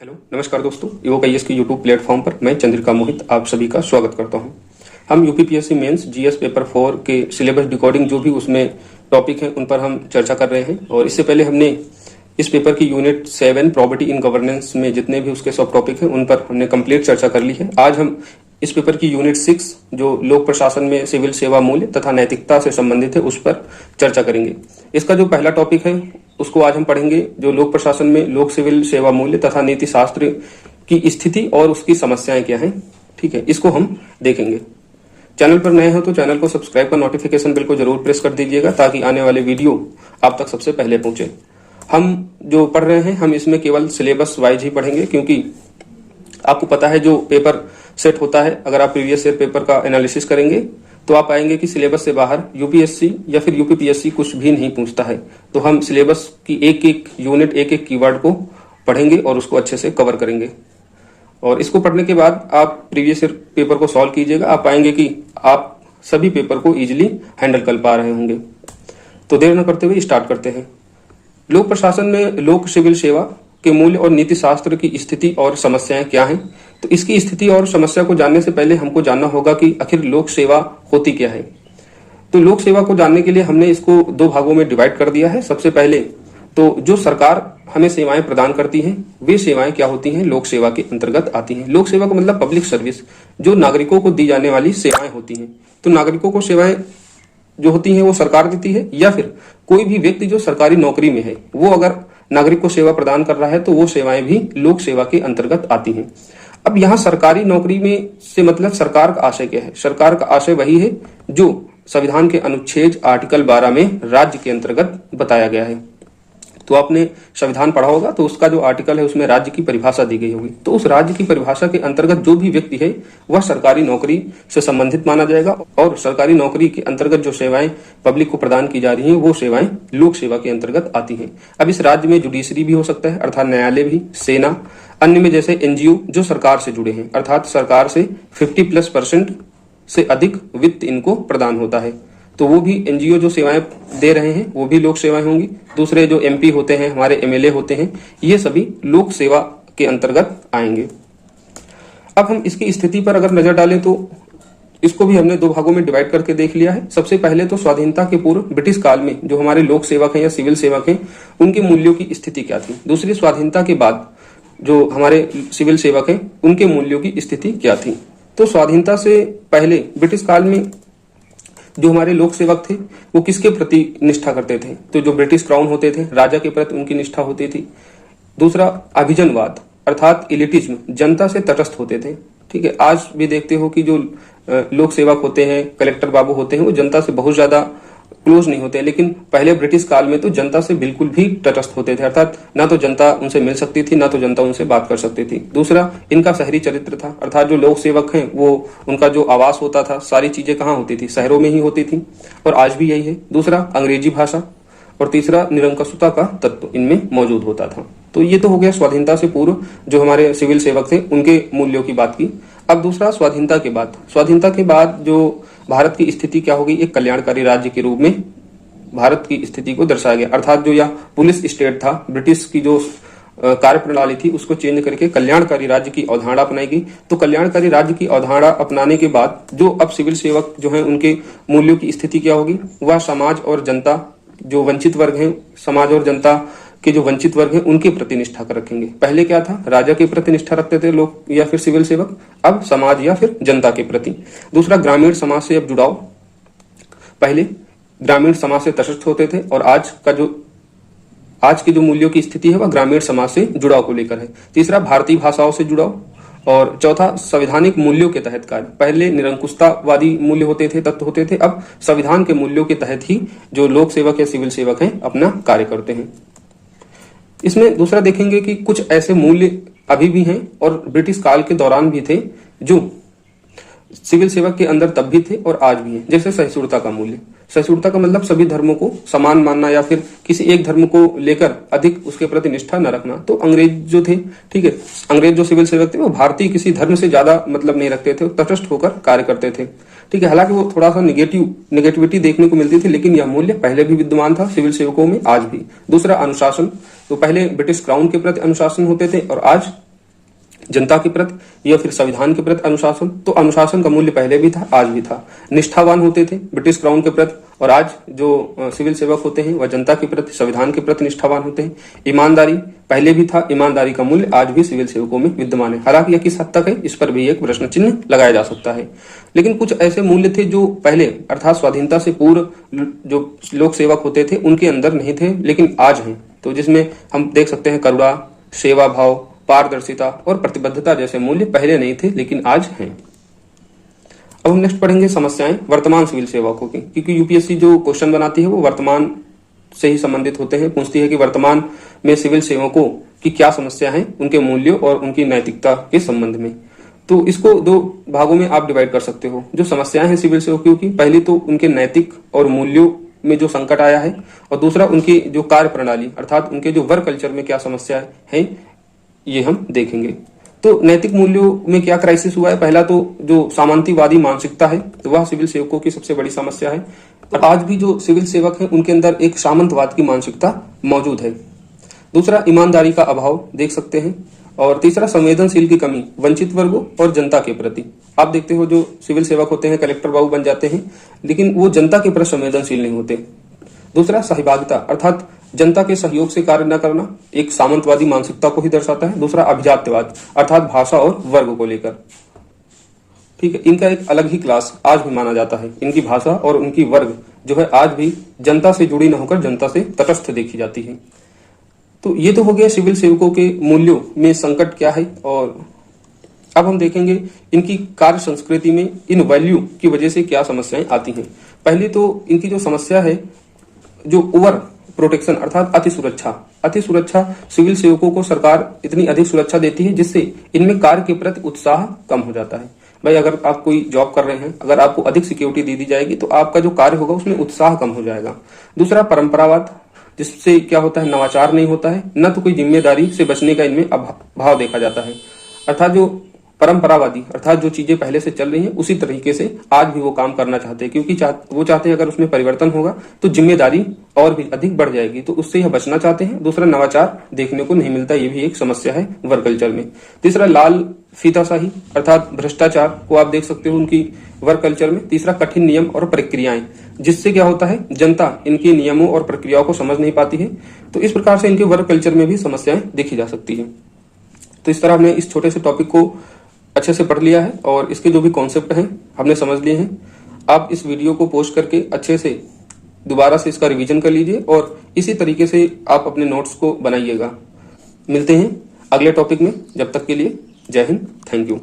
Hello नमस्कार दोस्तों, ईओकाईएस की यूट्यूब प्लेटफॉर्म पर मैं चंद्रिका मोहित आप सभी का स्वागत करता हूं। हम यूपीपीएससी मेंस जीएस पेपर 4 के सिलेबस डिकोडिंग जो भी उसमें टॉपिक हैं उन पर हम चर्चा कर रहे हैं। और इससे पहले हमने इस पेपर की यूनिट 7 प्रॉपर्टी इन गवर्नेंस में जितने भी उसके सब टॉपिक हैं उन पर हमने कंप्लीट चर्चा कर ली है। आज हम इस पेपर की यूनिट 6 जो लोक प्रशासन में सिविल सेवा मूल्य तथा नैतिकता से संबंधित है उस पर चर्चा करेंगे। इसका जो पहला टॉपिक है उसको आज हम पढ़ेंगे, जो लोक प्रशासन में लोक सिविल सेवा मूल्य तथा नीति शास्त्र की स्थिति और उसकी समस्याएं क्या हैं। ठीक है, इसको हम देखेंगे। चैनल पर नए हो तो चैनल को सब्सक्राइब कर नोटिफिकेशन बिल को जरूर प्रेस कर दीजिएगा ताकि आने वाले वीडियो आप तक सबसे पहले पहुंचे। हम जो पढ़ रहे हैं हम इसमें केवल सिलेबस वाइज ही पढ़ेंगे, क्योंकि आपको पता है जो पेपर सेट होता है, अगर आप प्रीवियस ईयर पेपर का एनालिसिस करेंगे तो आप पाएंगे कि सिलेबस से बाहर यूपीएससी या फिर यूपीपीएससी कुछ भी नहीं पूछता है। तो हम सिलेबस की एक एक यूनिट एक एक कीवर्ड को पढ़ेंगे और उसको अच्छे से कवर करेंगे। और इसको पढ़ने के बाद आप प्रीवियस ईयर पेपर को सॉल्व कीजिएगा, आप पाएंगे कि आप सभी पेपर को इजिली हैंडल कर पा रहे होंगे। तो देर न करते हुए स्टार्ट करते हैं। लोक प्रशासन में लोक सिविल सेवा के मूल्य और नीति शास्त्र की स्थिति और समस्याएं क्या हैं। तो इसकी स्थिति और समस्या को जानने से पहले हमको जानना होगा कि आखिर लोक सेवा होती क्या है। तो लोक सेवा को जानने के लिए हमने इसको दो भागों में डिवाइड कर दिया है। सबसे पहले तो जो सरकार हमें सेवाएं प्रदान करती हैं वे सेवाएं क्या होती हैं, लोक सेवा के अंतर्गत आती हैं। लोक सेवा का मतलब पब्लिक सर्विस, जो नागरिकों को दी जाने वाली सेवाएं होती हैं। तो नागरिकों को सेवाएं जो होती हैं वो सरकार देती है, या फिर कोई भी व्यक्ति जो सरकारी नौकरी में है वो अगर नागरिक को सेवा प्रदान कर रहा है तो वो सेवाएं भी लोक सेवा के अंतर्गत आती हैं। अब यहाँ सरकारी नौकरी में से मतलब सरकार का आशय क्या है। सरकार का आशय वही है जो संविधान के अनुच्छेद आर्टिकल 12 में राज्य के अंतर्गत बताया गया है। तो आपने संविधान पढ़ा होगा तो उसका जो आर्टिकल है उसमें राज्य की परिभाषा दी गई होगी। तो उस राज्य की परिभाषा के अंतर्गत जो भी व्यक्ति है वह सरकारी नौकरी से संबंधित माना जाएगा, और सरकारी नौकरी के अंतर्गत जो सेवाएं पब्लिक को प्रदान की जा रही हैं वो सेवाएं लोक सेवा के अंतर्गत आती हैं। अब इस राज्य में जुडिशरी भी हो सकता है, अर्थात न्यायालय भी, सेना, अन्य में जैसे एनजीओ जो सरकार से जुड़े हैं, अर्थात सरकार से 50+ % से अधिक वित्त इनको प्रदान होता है। तो वो भी एनजीओ जो सेवाएं दे रहे हैं वो भी लोक सेवाएं होंगी। दूसरे जो एमपी होते हैं, हमारे एमएलए होते हैं, ये सभी लोक सेवा के अंतर्गत आएंगे। अब हम इसकी स्थिति पर अगर नजर डालें तो इसको भी हमने दो भागों में डिवाइड करके देख लिया है। सबसे पहले तो स्वाधीनता के पूर्व ब्रिटिश काल में जो हमारे लोक सेवक हैं या सिविल सेवक हैं उनके मूल्यों की स्थिति क्या थी। दूसरी स्वाधीनता के बाद जो हमारे सिविल सेवक हैं उनके मूल्यों की स्थिति क्या थी। तो स्वाधीनता से पहले ब्रिटिश काल में जो हमारे लोक सेवक थे वो किसके प्रति निष्ठा करते थे। तो जो ब्रिटिश क्राउन होते थे राजा के प्रति उनकी निष्ठा होती थी। दूसरा अभिजनवाद अर्थात इलिटिज्म, जनता से तटस्थ होते थे। ठीक है, आज भी देखते हो कि जो लोक सेवक होते हैं, कलेक्टर बाबू होते हैं, वो जनता से बहुत ज्यादा क्लोज नहीं होते, लेकिन पहले ब्रिटिश काल में तो जनता से बिल्कुल भी तटस्थ होते थे, अर्थात ना तो जनता उनसे मिल सकती थी ना तो जनता उनसे बात कर सकती थी। दूसरा इनका शहरी चरित्र था, अर्थात जो लोक सेवक हैं वो उनका जो आवास होता था, सारी चीजें कहाँ होती थी, शहरों में ही होती थी, और आज भी यही है। दूसरा अंग्रेजी भाषा, और तीसरा निरंकुशता का तत्व इनमें मौजूद होता था। तो ये तो हो गया स्वाधीनता से पूर्व जो हमारे सिविल सेवक थे उनके मूल्यों की बात की। अब दूसरा स्वाधीनता के बाद। स्वाधीनता के बाद जो भारत की स्थिति क्या होगी, एक कल्याणकारी राज्य के रूप में भारत की स्थिति को दर्शाया गया, अर्थात जो यह पुलिस स्टेट था, ब्रिटिश की जो कार्य प्रणाली थी उसको चेंज करके कल्याणकारी राज्य की अवधारणा अपनाई गई। तो कल्याणकारी राज्य की अवधारणा अपनाने के बाद जो अब सिविल सेवक जो है उनके मूल्यों की स्थिति क्या होगी, वह समाज और जनता, जो वंचित वर्ग है, समाज और जनता के जो वंचित वर्ग हैं उनके प्रति निष्ठा कर रखेंगे। पहले क्या था, राजा के प्रति निष्ठा रखते थे लोग या फिर सिविल सेवक, अब समाज या फिर जनता के प्रति। दूसरा ग्रामीण समाज से अब जुड़ाव, पहले ग्रामीण समाज से तटस्थ होते थे और आज की जो मूल्यों की स्थिति है वह ग्रामीण समाज से जुड़ाव को लेकर है। तीसरा भारतीय भाषाओं से जुड़ाव, और चौथा संवैधानिक मूल्यों के तहत कार्य। पहले निरंकुशतावादी मूल्य होते थे, तत्व होते थे, अब संविधान के मूल्यों के तहत ही जो लोक सेवक या सिविल सेवक हैं अपना कार्य करते हैं। इसमें दूसरा देखेंगे कि कुछ ऐसे मूल्य अभी भी हैं और ब्रिटिश काल के दौरान भी थे जो सिविल सेवक के अंदर तब भी थे और आज भी हैं। जैसे सहिष्णुता का मूल्य। सहिष्णुता का मतलब सभी धर्मों को समान मानना या फिर किसी एक धर्म को लेकर अधिक उसके प्रति निष्ठा न रखना। तो अंग्रेज जो थे, ठीक है, अंग्रेज जो सिविल सेवक थे वो भारतीय किसी धर्म से ज्यादा मतलब नहीं रखते थे, तटस्थ होकर कार्य करते थे। ठीक है, हालांकि वो थोड़ा सा नेगेटिविटी देखने को मिलती थी, लेकिन यह मूल्य पहले भी विद्यमान था सिविल सेवकों में, आज भी। दूसरा अनुशासन। तो पहले ब्रिटिश क्राउन के प्रति अनुशासन होते थे और आज जनता के प्रति या फिर संविधान के प्रति अनुशासन, तो अनुशासन का मूल्य पहले भी था, आज भी था। निष्ठावान होते थे ब्रिटिश क्राउन के प्रति, और आज जो सिविल सेवक होते हैं वह जनता के प्रति, संविधान के प्रति निष्ठावान होते हैं। ईमानदारी पहले भी था, ईमानदारी का मूल्य आज भी सिविल सेवकों में विद्यमान है। हालांकि यह किस हद तक है, इस पर भी एक प्रश्न चिन्ह लगाया जा सकता है। लेकिन कुछ ऐसे मूल्य थे जो पहले अर्थात स्वाधीनता से पूर्व जो लोक सेवक होते थे उनके अंदर नहीं थे, लेकिन आज हैं। तो जिसमें हम देख सकते हैं करुणा, सेवा भाव, पारदर्शिता और प्रतिबद्धता जैसे मूल्य पहले नहीं थे लेकिन आज हैं। अब हम नेक्स्ट पढ़ेंगे समस्याएं वर्तमान सिविल सेवकों की, क्योंकि यूपीएससी जो क्वेश्चन बनाती है वो वर्तमान से ही संबंधित होते हैं। पूछती है कि वर्तमान में सिविल सेवकों की क्या समस्या है, उनके मूल्यों और उनकी नैतिकता के संबंध में। तो इसको दो भागों में आप डिवाइड कर सकते हो। जो समस्याएं हैं सिविल सेवकों की, पहली तो उनके नैतिक और मूल्यों में जो संकट आया है, और दूसरा उनकी जो कार्य प्रणाली अर्थात उनके जो वर्क कल्चर में क्या समस्या है, ये हम देखेंगे। तो नैतिक मूल्यों में क्या क्राइसिस हुआ है? पहला तो जो सामंतीवादी मानसिकता है, तो वह सिविल सेवकों की सबसे बड़ी समस्या है। और आज भी जो सिविल सेवक हैं उनके अंदर एक सामंतवाद की मानसिकता मौजूद है। दूसरा ईमानदारी का अभाव देख सकते हैं, और तीसरा संवेदनशील की कमी वंचित वर्गों और जनता के प्रति। आप देखते हो जो सिविल सेवक होते हैं कलेक्टर बाबू बन जाते हैं, लेकिन वो जनता के प्रति संवेदनशील नहीं होते। दूसरा सहभागिता अर्थात जनता के सहयोग से कार्य न करना, एक सामंतवादी मानसिकता को ही दर्शाता है। दूसरा अभिजात्यवाद अर्थात भाषा और वर्ग को लेकर, ठीक है, इनका एक अलग ही क्लास आज भी माना जाता है। इनकी भाषा और उनकी वर्ग जो है आज भी जनता से जुड़ी न होकर जनता से तटस्थ देखी जाती है। तो ये तो हो गया सिविल सेवकों के मूल्यों में संकट क्या है। और अब हम देखेंगे इनकी कार्य संस्कृति में इन वैल्यू की वजह से क्या समस्याएं आती हैं। पहली तो इनकी जो समस्या है, जो ओवर प्रोटेक्शन अर्थात अति सुरक्षा सिविल सेवकों को सरकार इतनी अधिक सुरक्षा देती है जिससे इनमें कार्य के प्रति उत्साह कम हो जाता है। भाई अगर आप कोई जॉब कर रहे हैं, अगर आपको अधिक सिक्योरिटी दे दी जाएगी तो आपका जो कार्य होगा उसमें उत्साह कम हो जाएगा। दूसरा परंपरावाद, जिससे क्या होता है, नवाचार नहीं होता है, न तो कोई जिम्मेदारी से बचने का इनमें भाव देखा जाता है। अर्थात जो परंपरावादी अर्थात जो चीजें पहले से चल रही हैं उसी तरीके से आज भी वो काम करना चाहते हैं, क्योंकि वो चाहते हैं अगर उसमें परिवर्तन होगा तो जिम्मेदारी और भी अधिक बढ़ जाएगी, तो उससे यह बचना चाहते हैं। दूसरा नवाचार देखने को नहीं मिलता, ये भी एक समस्या है वर्क कल्चर में। तीसरा लाल फीताशाही अर्थात भ्रष्टाचार को आप देख सकते हो उनकी वर्क कल्चर में। तीसरा कठिन नियम और प्रक्रियाएं, जिससे क्या होता है, जनता इनके नियमों और प्रक्रियाओं को समझ नहीं पाती है। तो इस प्रकार से इनके वर्क कल्चर में भी समस्याएं देखी जा सकती है। तो इस तरह हमने इस छोटे से टॉपिक को अच्छे से पढ़ लिया है और इसके जो भी कॉन्सेप्ट हैं हमने समझ लिए हैं। आप इस वीडियो को पोस्ट करके अच्छे से दोबारा से इसका रिवीजन कर लीजिए और इसी तरीके से आप अपने नोट्स को बनाइएगा। मिलते हैं अगले टॉपिक में, जब तक के लिए जय हिंद, थैंक यू।